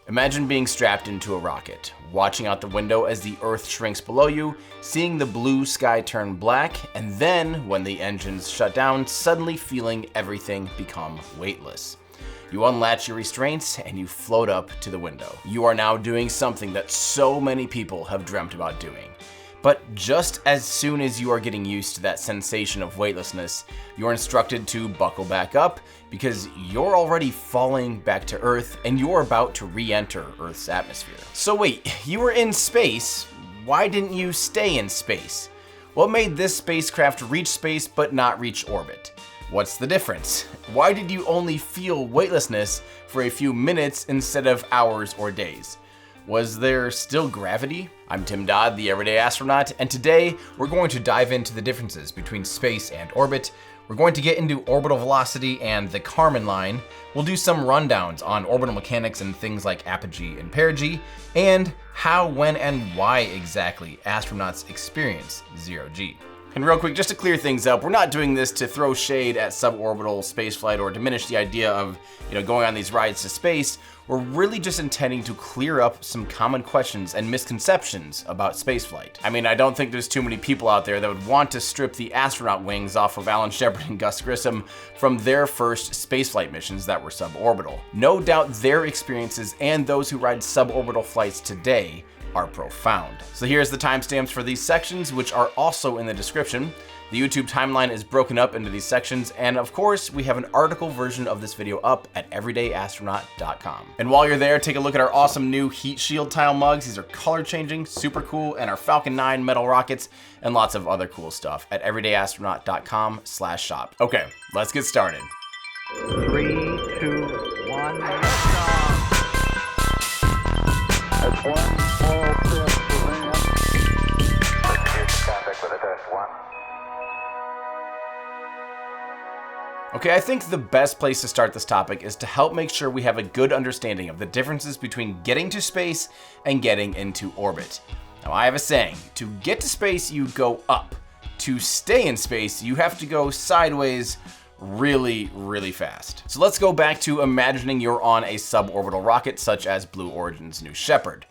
Imagine being strapped into a rocket, watching out the window as the Earth shrinks below you, seeing the blue sky turn black, and then, when the engines shut down, suddenly feeling everything become weightless. You unlatch your restraints and you float up to the window. You are now doing something that so many people have dreamt about doing. But just as soon as you are getting used to that sensation of weightlessness, you're instructed to buckle back up because you're already falling back to Earth and you're about to re-enter Earth's atmosphere. So wait, you were in space. Why didn't you stay in space? What made this spacecraft reach space but not reach orbit? What's the difference? Why did you only feel weightlessness for a few minutes instead of hours or days? Was there still gravity? I'm Tim Dodd, the Everyday Astronaut, and today we're going to dive into the differences between space and orbit. We're going to get into orbital velocity and the Kármán line. We'll do some rundowns on orbital mechanics and things like apogee and perigee, and how, when, and why exactly astronauts experience zero-G. And real quick, just to clear things up, we're not doing this to throw shade at suborbital spaceflight or diminish the idea of, going on these rides to space. We're really just intending to clear up some common questions and misconceptions about spaceflight. I mean, I don't think there's too many people out there that would want to strip the astronaut wings off of Alan Shepard and Gus Grissom from their first spaceflight missions that were suborbital. No doubt their experiences and those who ride suborbital flights today are profound. So here's the timestamps for these sections, which are also in the description. The YouTube timeline is broken up into these sections, and of course, we have an article version of this video up at everydayastronaut.com. And while you're there, take a look at our awesome new heat shield tile mugs. These are color changing, super cool, and our Falcon 9 metal rockets, and lots of other cool stuff at everydayastronaut.com/shop. Okay, let's get started. 3, 2, 1. That's one small step for man. Contact with a test 1. Okay, I think the best place to start this topic is to help make sure we have a good understanding of the differences between getting to space and getting into orbit. Now, I have a saying, to get to space, you go up. To stay in space, you have to go sideways really, really fast. So let's go back to imagining you're on a suborbital rocket such as Blue Origin's New Shepard.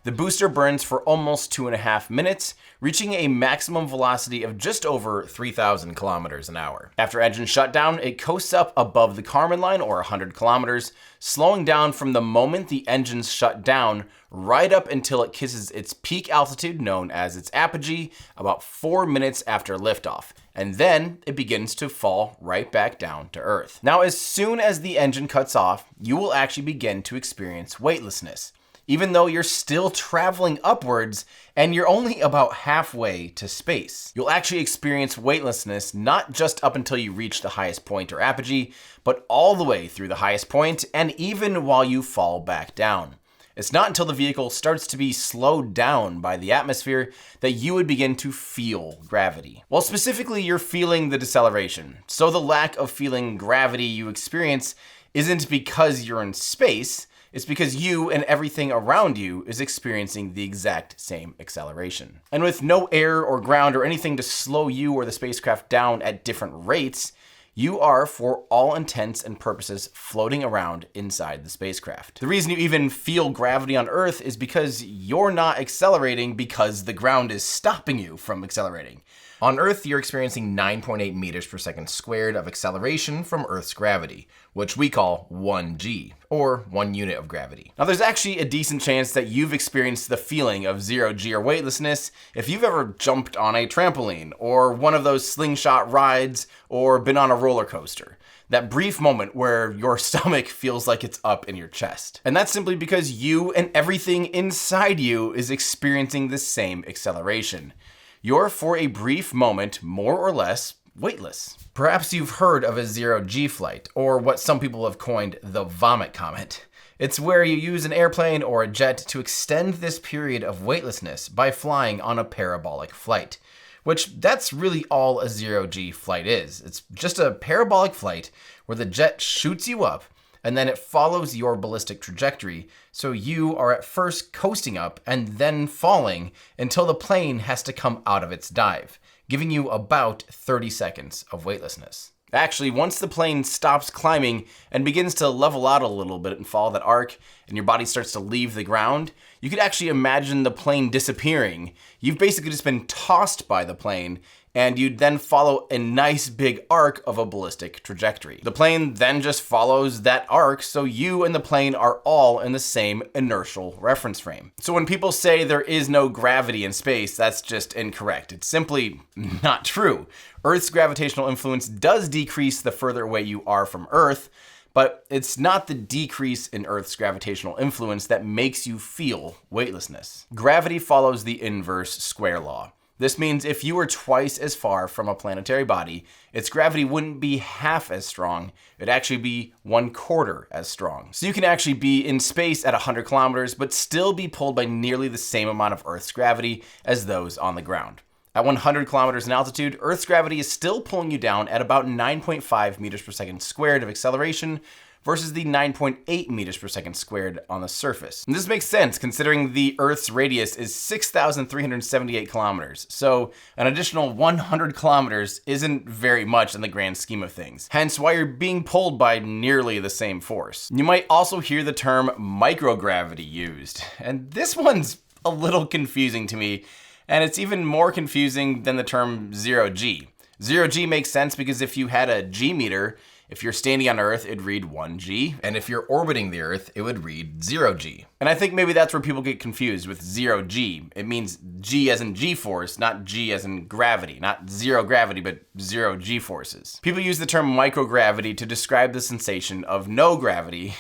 The booster burns for almost 2.5 minutes, reaching a maximum velocity of just over 3,000 kilometers an hour. After engine shutdown, it coasts up above the Kármán line, or 100 kilometers, slowing down from the moment the engines shut down right up until it kisses its peak altitude, known as its apogee, about 4 minutes after liftoff. And then it begins to fall right back down to Earth. Now, as soon as the engine cuts off, you will actually begin to experience weightlessness, even though you're still traveling upwards and you're only about halfway to space. You'll actually experience weightlessness not just up until you reach the highest point or apogee, but all the way through the highest point and even while you fall back down. It's not until the vehicle starts to be slowed down by the atmosphere that you would begin to feel gravity. Well, specifically, you're feeling the deceleration. So the lack of feeling gravity you experience isn't because you're in space, it's because you and everything around you is experiencing the exact same acceleration. And with no air or ground or anything to slow you or the spacecraft down at different rates, you are, for all intents and purposes, floating around inside the spacecraft. The reason you even feel gravity on Earth is because you're not accelerating because the ground is stopping you from accelerating. On Earth, you're experiencing 9.8 meters per second squared of acceleration from Earth's gravity, which we call 1G, or 1 unit of gravity. Now, there's actually a decent chance that you've experienced the feeling of zero-G or weightlessness if you've ever jumped on a trampoline, or one of those slingshot rides, or been on a roller coaster. That brief moment where your stomach feels like it's up in your chest. And that's simply because you and everything inside you is experiencing the same acceleration. You're, for a brief moment, more or less weightless. Perhaps you've heard of a zero-G flight, or what some people have coined the vomit comet. It's where you use an airplane or a jet to extend this period of weightlessness by flying on a parabolic flight, which that's really all a zero-G flight is. It's just a parabolic flight where the jet shoots you up and then it follows your ballistic trajectory, so you are at first coasting up and then falling until the plane has to come out of its dive, giving you about 30 seconds of weightlessness. Actually, once the plane stops climbing and begins to level out a little bit and follow that arc, and your body starts to leave the ground, you could actually imagine the plane disappearing. You've basically just been tossed by the plane, and you'd then follow a nice big arc of a ballistic trajectory. The plane then just follows that arc, so you and the plane are all in the same inertial reference frame. So when people say there is no gravity in space, that's just incorrect. It's simply not true. Earth's gravitational influence does decrease the further away you are from Earth, but it's not the decrease in Earth's gravitational influence that makes you feel weightlessness. Gravity follows the inverse square law. This means if you were twice as far from a planetary body, its gravity wouldn't be half as strong, it'd actually be 1/4 as strong. So you can actually be in space at 100 kilometers, but still be pulled by nearly the same amount of Earth's gravity as those on the ground. At 100 kilometers in altitude, Earth's gravity is still pulling you down at about 9.5 meters per second squared of acceleration, versus the 9.8 meters per second squared on the surface. And this makes sense considering the Earth's radius is 6,378 kilometers, so an additional 100 kilometers isn't very much in the grand scheme of things, hence why you're being pulled by nearly the same force. You might also hear the term microgravity used, and this one's a little confusing to me, and it's even more confusing than the term zero-G. Zero-G makes sense because if you had a G meter, if you're standing on Earth, it'd read 1G, and if you're orbiting the Earth, it would read 0G. And I think maybe that's where people get confused with 0G. It means G as in G-force, not G as in gravity. Not zero gravity, but zero G-forces. People use the term microgravity to describe the sensation of no gravity,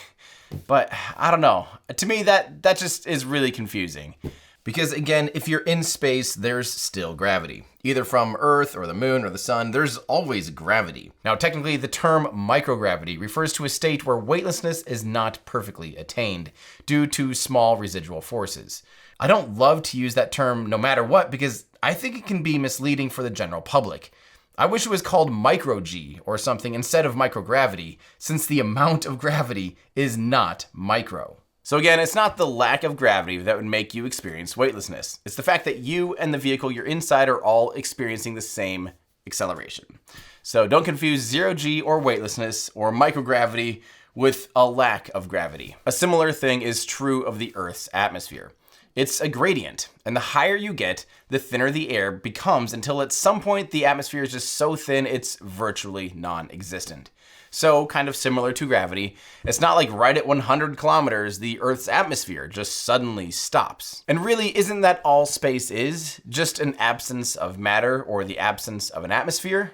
but I don't know. To me, that just is really confusing. Because again, if you're in space, there's still gravity. Either from Earth or the moon or the sun, there's always gravity. Now, technically, the term microgravity refers to a state where weightlessness is not perfectly attained due to small residual forces. I don't love to use that term no matter what because I think it can be misleading for the general public. I wish it was called micro-G or something instead of microgravity, since the amount of gravity is not micro. So again, it's not the lack of gravity that would make you experience weightlessness. It's the fact that you and the vehicle you're inside are all experiencing the same acceleration. So don't confuse zero-G or weightlessness or microgravity with a lack of gravity. A similar thing is true of the Earth's atmosphere. It's a gradient, and the higher you get, the thinner the air becomes until at some point the atmosphere is just so thin it's virtually non-existent. So, kind of similar to gravity, it's not like right at 100 kilometers, the Earth's atmosphere just suddenly stops. And really, isn't that all space is? Just an absence of matter or the absence of an atmosphere?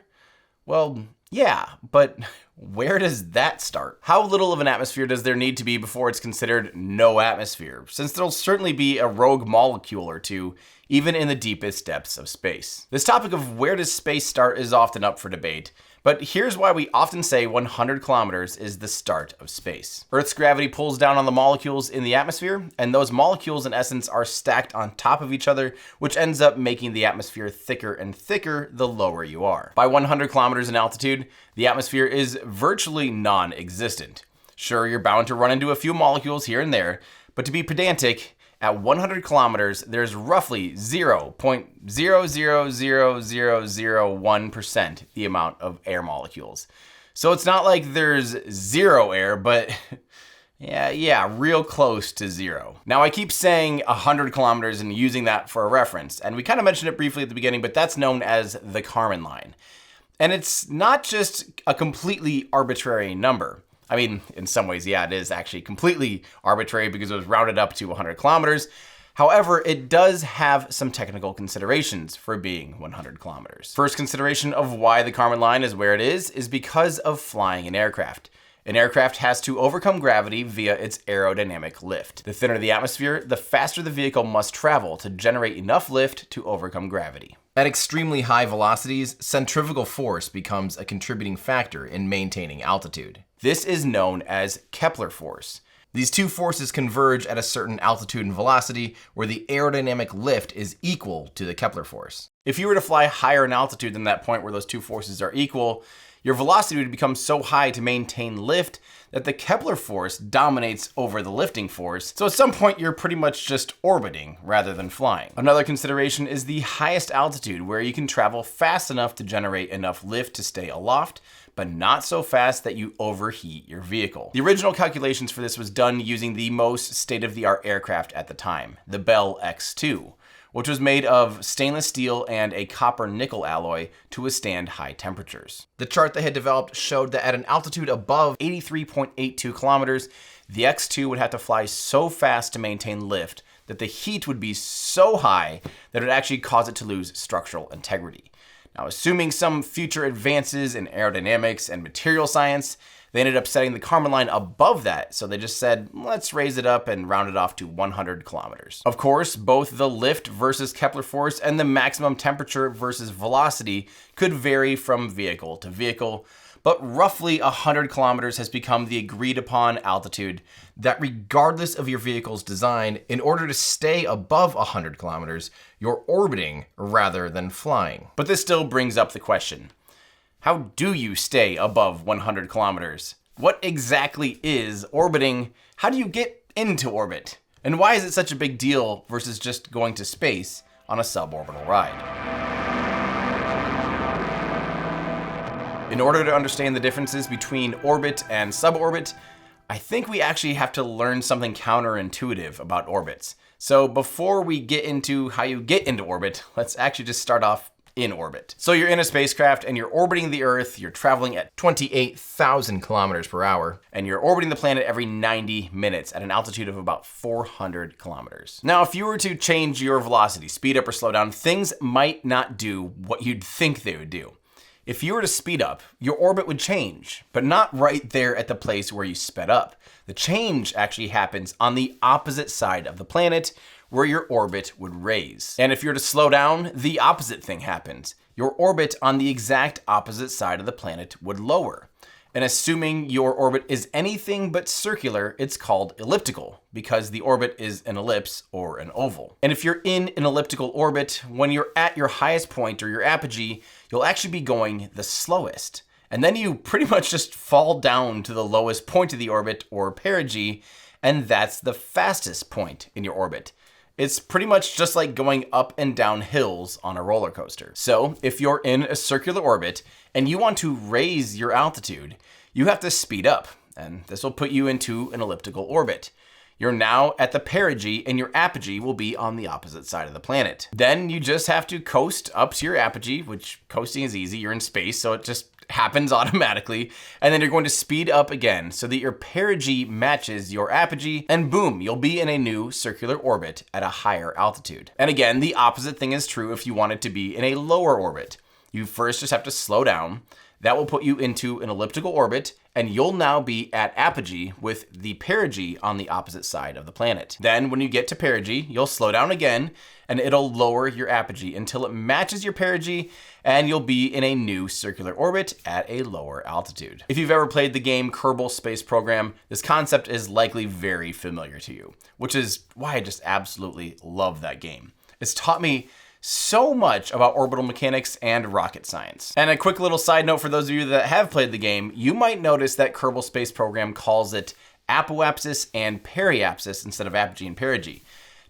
Well, yeah, but where does that start? How little of an atmosphere does there need to be before it's considered no atmosphere? Since there'll certainly be a rogue molecule or two, even in the deepest depths of space. This topic of where does space start is often up for debate, but here's why we often say 100 kilometers is the start of space. Earth's gravity pulls down on the molecules in the atmosphere, and those molecules in essence are stacked on top of each other, which ends up making the atmosphere thicker and thicker the lower you are. By 100 kilometers in altitude, the atmosphere is virtually non-existent. Sure, you're bound to run into a few molecules here and there, but to be pedantic, at 100 kilometers, there's roughly 0.0000001% the amount of air molecules. So it's not like there's zero air, but yeah, real close to zero. Now I keep saying 100 kilometers and using that for a reference, and we kind of mentioned it briefly at the beginning, but that's known as the Kármán line. And it's not just a completely arbitrary number. I mean, in some ways, yeah, it is actually completely arbitrary because it was rounded up to 100 kilometers. However, it does have some technical considerations for being 100 kilometers. First consideration of why the Kármán line is where it is because of flying an aircraft. An aircraft has to overcome gravity via its aerodynamic lift. The thinner the atmosphere, the faster the vehicle must travel to generate enough lift to overcome gravity. At extremely high velocities, centrifugal force becomes a contributing factor in maintaining altitude. This is known as Kepler force. These two forces converge at a certain altitude and velocity where the aerodynamic lift is equal to the Kepler force. If you were to fly higher in altitude than that point where those two forces are equal, your velocity would become so high to maintain lift that the Kepler force dominates over the lifting force. So at some point you're pretty much just orbiting rather than flying. Another consideration is the highest altitude, where you can travel fast enough to generate enough lift to stay aloft, but not so fast that you overheat your vehicle. The original calculations for this was done using the most state-of-the-art aircraft at the time, the Bell X-2, which was made of stainless steel and a copper-nickel alloy to withstand high temperatures. The chart they had developed showed that at an altitude above 83.82 kilometers, the X-2 would have to fly so fast to maintain lift that the heat would be so high that it would actually cause it to lose structural integrity. Now, assuming some future advances in aerodynamics and material science, they ended up setting the Kármán line above that, so they just said, let's raise it up and round it off to 100 kilometers. Of course, both the lift versus Kepler force and the maximum temperature versus velocity could vary from vehicle to vehicle, but roughly 100 kilometers has become the agreed upon altitude that regardless of your vehicle's design, in order to stay above 100 kilometers, you're orbiting rather than flying. But this still brings up the question, how do you stay above 100 kilometers? What exactly is orbiting? How do you get into orbit? And why is it such a big deal versus just going to space on a suborbital ride? In order to understand the differences between orbit and suborbit, I think we actually have to learn something counterintuitive about orbits. So before we get into how you get into orbit, let's actually just start off in orbit. So you're in a spacecraft and you're orbiting the Earth, you're traveling at 28,000 kilometers per hour, and you're orbiting the planet every 90 minutes at an altitude of about 400 kilometers. Now, if you were to change your velocity, speed up or slow down, things might not do what you'd think they would do. If you were to speed up, your orbit would change, but not right there at the place where you sped up. The change actually happens on the opposite side of the planet, where your orbit would raise. And if you're to slow down, the opposite thing happens. Your orbit on the exact opposite side of the planet would lower. And assuming your orbit is anything but circular, it's called elliptical, because the orbit is an ellipse or an oval. And if you're in an elliptical orbit, when you're at your highest point or your apogee, you'll actually be going the slowest. And then you pretty much just fall down to the lowest point of the orbit or perigee, and that's the fastest point in your orbit. It's pretty much just like going up and down hills on a roller coaster. So if you're in a circular orbit and you want to raise your altitude, you have to speed up, and this will put you into an elliptical orbit. You're now at the perigee and your apogee will be on the opposite side of the planet. Then you just have to coast up to your apogee, which coasting is easy, you're in space, so it just happens automatically, and then you're going to speed up again so that your perigee matches your apogee, and boom, you'll be in a new circular orbit at a higher altitude. And again, the opposite thing is true if you wanted to be in a lower orbit. You first just have to slow down. That will put you into an elliptical orbit, and you'll now be at apogee with the perigee on the opposite side of the planet. Then when you get to perigee, you'll slow down again, and it'll lower your apogee until it matches your perigee, and you'll be in a new circular orbit at a lower altitude. If you've ever played the game Kerbal Space Program, this concept is likely very familiar to you, which is why I just absolutely love that game. It's taught me so much about orbital mechanics and rocket science. And a quick little side note for those of you that have played the game, you might notice that Kerbal Space Program calls it apoapsis and periapsis instead of apogee and perigee.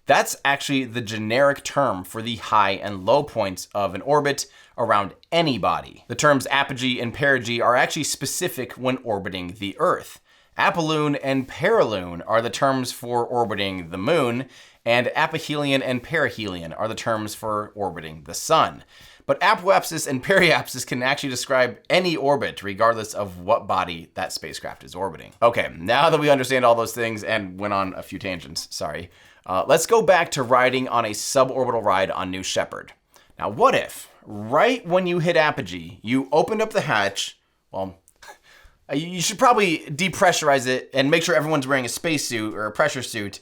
That's actually the generic term for the high and low points of an orbit around any body. The terms apogee and perigee are actually specific when orbiting the Earth. Apolune and perilune are the terms for orbiting the moon, and apohelion and perihelion are the terms for orbiting the sun. But apoapsis and periapsis can actually describe any orbit regardless of what body that spacecraft is orbiting. Okay, now that we understand all those things and went on a few tangents, sorry, let's go back to riding on a suborbital ride on New Shepard. Now what if, right when you hit apogee, you opened up the hatch, well, you should probably depressurize it and make sure everyone's wearing a spacesuit or a pressure suit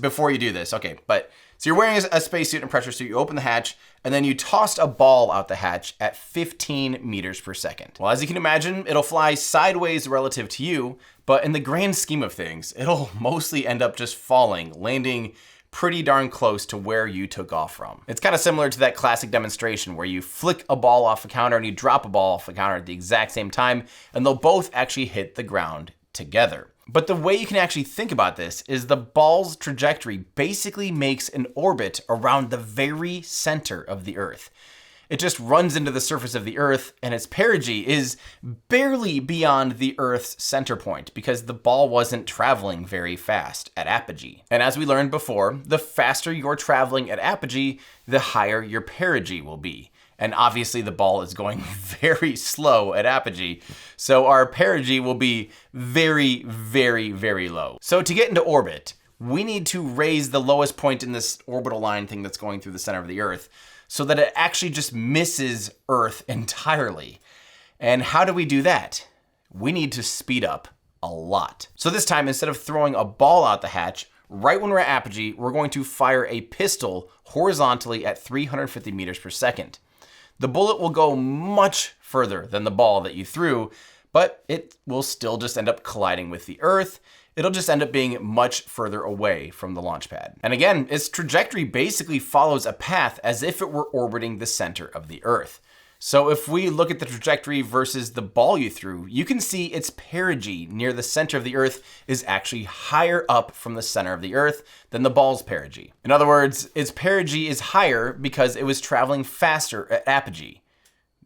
before you do this. Okay, but so you're wearing a spacesuit and pressure suit, you open the hatch, and then you tossed a ball out the hatch at 15 meters per second. Well, as you can imagine, it'll fly sideways relative to you, but in the grand scheme of things, it'll mostly end up just falling, landing pretty darn close to where you took off from. It's kind of similar to that classic demonstration where you flick a ball off a counter and you drop a ball off a counter at the exact same time, and they'll both actually hit the ground together. But the way you can actually think about this is the ball's trajectory basically makes an orbit around the very center of the Earth. It just runs into the surface of the Earth, and its perigee is barely beyond the Earth's center point because the ball wasn't traveling very fast at apogee. And as we learned before, the faster you're traveling at apogee, the higher your perigee will be. And obviously the ball is going very slow at apogee, so our perigee will be very, very, very low. So to get into orbit, we need to raise the lowest point in this orbital line thing that's going through the center of the Earth so that it actually just misses Earth entirely. And how do we do that? We need to speed up a lot. So this time, instead of throwing a ball out the hatch, right when we're at apogee, we're going to fire a pistol horizontally at 350 meters per second. The bullet will go much further than the ball that you threw, but it will still just end up colliding with the Earth. It'll just end up being much further away from the launch pad. And again, its trajectory basically follows a path as if it were orbiting the center of the Earth. So if we look at the trajectory versus the ball you threw, you can see its perigee near the center of the Earth is actually higher up from the center of the Earth than the ball's perigee. In other words, its perigee is higher because it was traveling faster at apogee.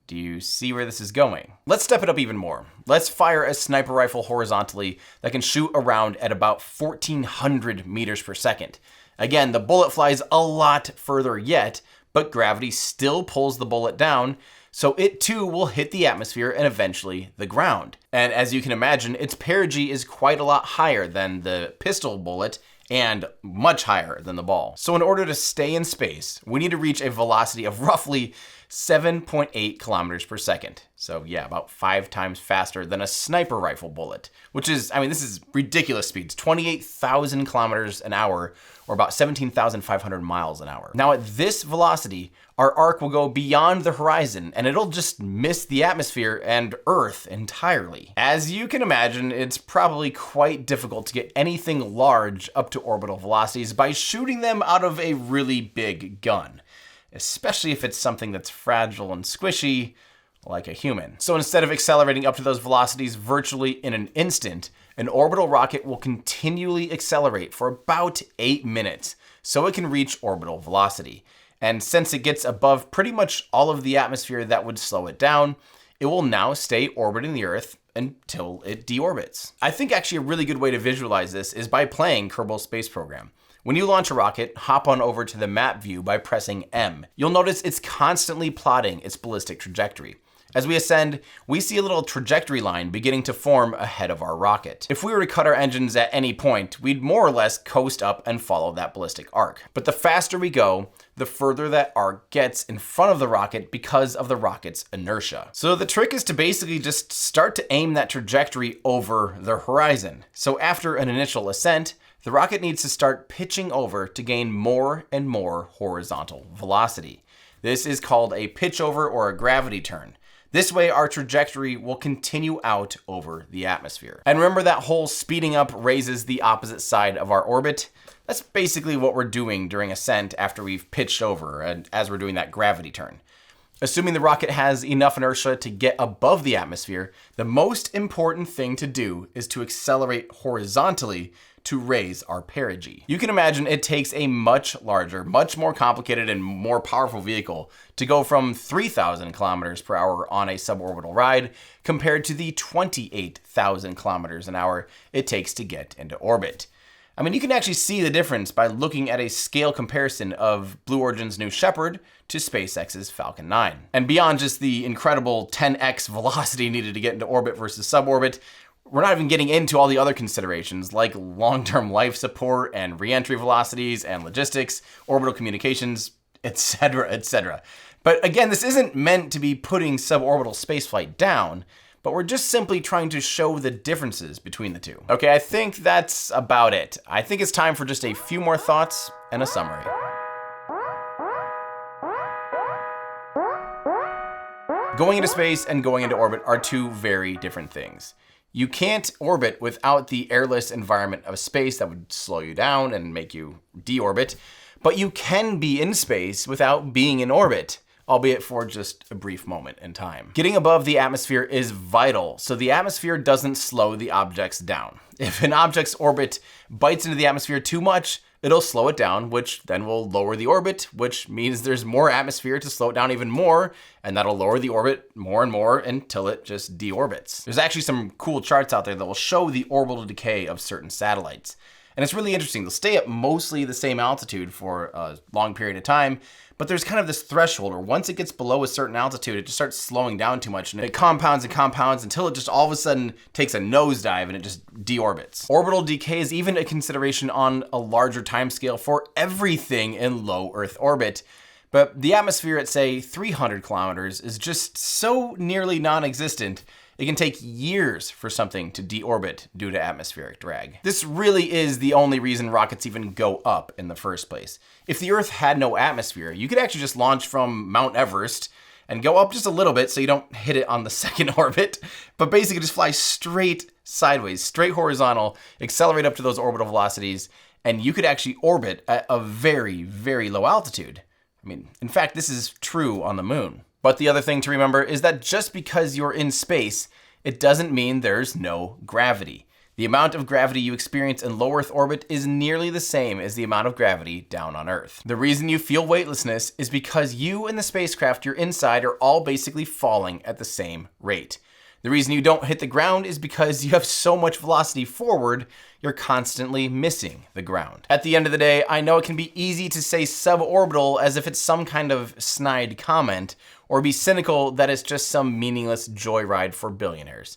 Do you see where this is going? Let's step it up even more. Let's fire a sniper rifle horizontally that can shoot around at about 1,400 meters per second. Again, the bullet flies a lot further yet, but gravity still pulls the bullet down, so it too will hit the atmosphere and eventually the ground. And as you can imagine, its perigee is quite a lot higher than the pistol bullet and much higher than the ball. So in order to stay in space, we need to reach a velocity of roughly 7.8 kilometers per second. So yeah, about 5 times faster than a sniper rifle bullet, which is, this is ridiculous speeds, 28,000 kilometers an hour, or about 17,500 miles an hour. Now at this velocity, our arc will go beyond the horizon and it'll just miss the atmosphere and Earth entirely. As you can imagine, it's probably quite difficult to get anything large up to orbital velocities by shooting them out of a really big gun, especially if it's something that's fragile and squishy, like a human. So instead of accelerating up to those velocities virtually in an instant, an orbital rocket will continually accelerate for about 8 minutes so it can reach orbital velocity. And since it gets above pretty much all of the atmosphere that would slow it down, it will now stay orbiting the Earth until it deorbits. I think actually a really good way to visualize this is by playing Kerbal Space Program. When you launch a rocket, hop on over to the map view by pressing M. You'll notice it's constantly plotting its ballistic trajectory. As we ascend, we see a little trajectory line beginning to form ahead of our rocket. If we were to cut our engines at any point, we'd more or less coast up and follow that ballistic arc. But the faster we go, the further that arc gets in front of the rocket because of the rocket's inertia. So the trick is to basically just start to aim that trajectory over the horizon. So after an initial ascent, the rocket needs to start pitching over to gain more and more horizontal velocity. This is called a pitch over or a gravity turn. This way our trajectory will continue out over the atmosphere. And remember that whole speeding up raises the opposite side of our orbit? That's basically what we're doing during ascent after we've pitched over and as we're doing that gravity turn. Assuming the rocket has enough inertia to get above the atmosphere, the most important thing to do is to accelerate horizontally to raise our perigee. You can imagine it takes a much larger, much more complicated and more powerful vehicle to go from 3,000 kilometers per hour on a suborbital ride compared to the 28,000 kilometers an hour it takes to get into orbit. You can actually see the difference by looking at a scale comparison of Blue Origin's New Shepard to SpaceX's Falcon 9. And beyond just the incredible 10x velocity needed to get into orbit versus suborbit, we're not even getting into all the other considerations like long-term life support and re-entry velocities and logistics, orbital communications, etc., etc. But again, this isn't meant to be putting suborbital spaceflight down, but we're just simply trying to show the differences between the two. Okay, I think that's about it. I think it's time for just a few more thoughts and a summary. Going into space and going into orbit are two very different things. You can't orbit without the airless environment of space that would slow you down and make you deorbit, but you can be in space without being in orbit, albeit for just a brief moment in time. Getting above the atmosphere is vital, so the atmosphere doesn't slow the objects down. If an object's orbit bites into the atmosphere too much, it'll slow it down, which then will lower the orbit, which means there's more atmosphere to slow it down even more, and that'll lower the orbit more and more until it just deorbits. There's actually some cool charts out there that will show the orbital decay of certain satellites. And it's really interesting. They'll stay at mostly the same altitude for a long period of time, but there's kind of this threshold where once it gets below a certain altitude, it just starts slowing down too much, and it compounds and compounds until it just all of a sudden takes a nosedive and it just deorbits. Orbital decay is even a consideration on a larger timescale for everything in low Earth orbit. But the atmosphere at, say, 300 kilometers is just so nearly non-existent, it can take years for something to deorbit due to atmospheric drag. This really is the only reason rockets even go up in the first place. If the Earth had no atmosphere, you could actually just launch from Mount Everest and go up just a little bit so you don't hit it on the second orbit, but basically just fly straight sideways, straight horizontal, accelerate up to those orbital velocities, and you could actually orbit at a very, very low altitude. I mean, in fact, this is true on the moon. But the other thing to remember is that just because you're in space, it doesn't mean there's no gravity. The amount of gravity you experience in low Earth orbit is nearly the same as the amount of gravity down on Earth. The reason you feel weightlessness is because you and the spacecraft you're inside are all basically falling at the same rate. The reason you don't hit the ground is because you have so much velocity forward, you're constantly missing the ground. At the end of the day, I know it can be easy to say suborbital as if it's some kind of snide comment, or be cynical that it's just some meaningless joyride for billionaires.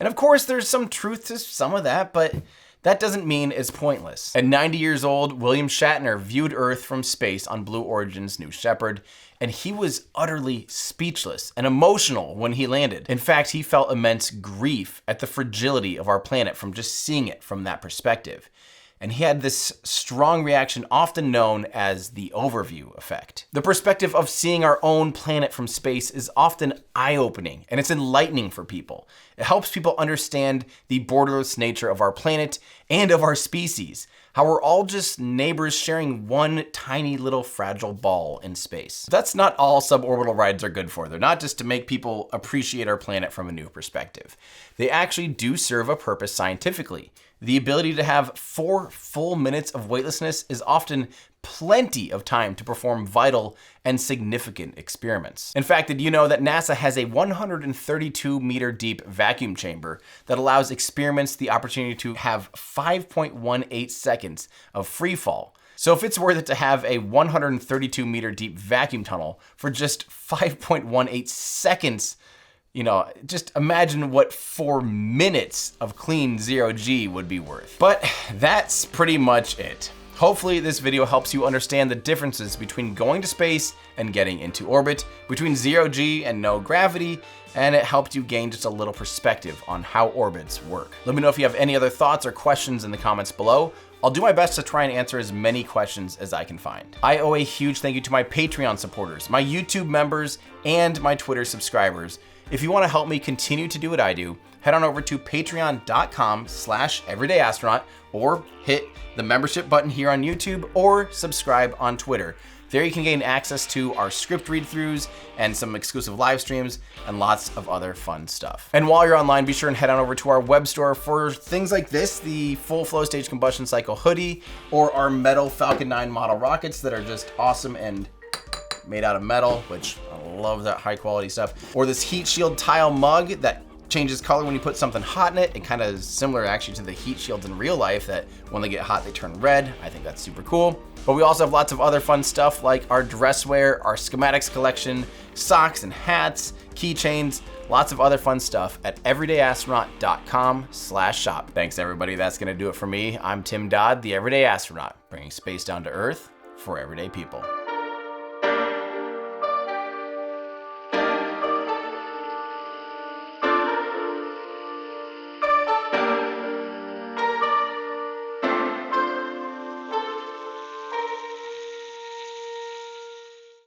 And of course, there's some truth to some of that, but that doesn't mean it's pointless. At 90 years old, William Shatner viewed Earth from space on Blue Origin's New Shepard, and he was utterly speechless and emotional when he landed. In fact, he felt immense grief at the fragility of our planet from just seeing it from that perspective. And he had this strong reaction often known as the overview effect. The perspective of seeing our own planet from space is often eye-opening, and it's enlightening for people. It helps people understand the borderless nature of our planet and of our species, how we're all just neighbors sharing one tiny little fragile ball in space. That's not all suborbital rides are good for. They're not just to make people appreciate our planet from a new perspective. They actually do serve a purpose scientifically. The ability to have 4 full minutes of weightlessness is often plenty of time to perform vital and significant experiments. In fact, did you know that NASA has a 132 meter deep vacuum chamber that allows experiments the opportunity to have 5.18 seconds of free fall? So if it's worth it to have a 132 meter deep vacuum tunnel for just 5.18 seconds, you know, just imagine what 4 minutes of clean zero-G would be worth. But that's pretty much it. Hopefully this video helps you understand the differences between going to space and getting into orbit, between zero-G and no gravity, and it helped you gain just a little perspective on how orbits work. Let me know if you have any other thoughts or questions in the comments below. I'll do my best to try and answer as many questions as I can find. I owe a huge thank you to my Patreon supporters, my YouTube members, and my Twitter subscribers. If you want to help me continue to do what I do, head on over to patreon.com/everydayastronaut or hit the membership button here on YouTube or subscribe on Twitter. There you can gain access to our script read-throughs and some exclusive live streams and lots of other fun stuff. And while you're online, be sure and head on over to our web store for things like this, the full flow stage combustion cycle hoodie, or our metal Falcon 9 model rockets that are just awesome and made out of metal, which I love that high quality stuff. Or this heat shield tile mug that changes color when you put something hot in it. It kind of is similar actually to the heat shields in real life that when they get hot, they turn red. I think that's super cool. But we also have lots of other fun stuff like our dress wear, our schematics collection, socks and hats, keychains, lots of other fun stuff at everydayastronaut.com/shop. Thanks everybody, that's gonna do it for me. I'm Tim Dodd, the Everyday Astronaut, bringing space down to Earth for everyday people.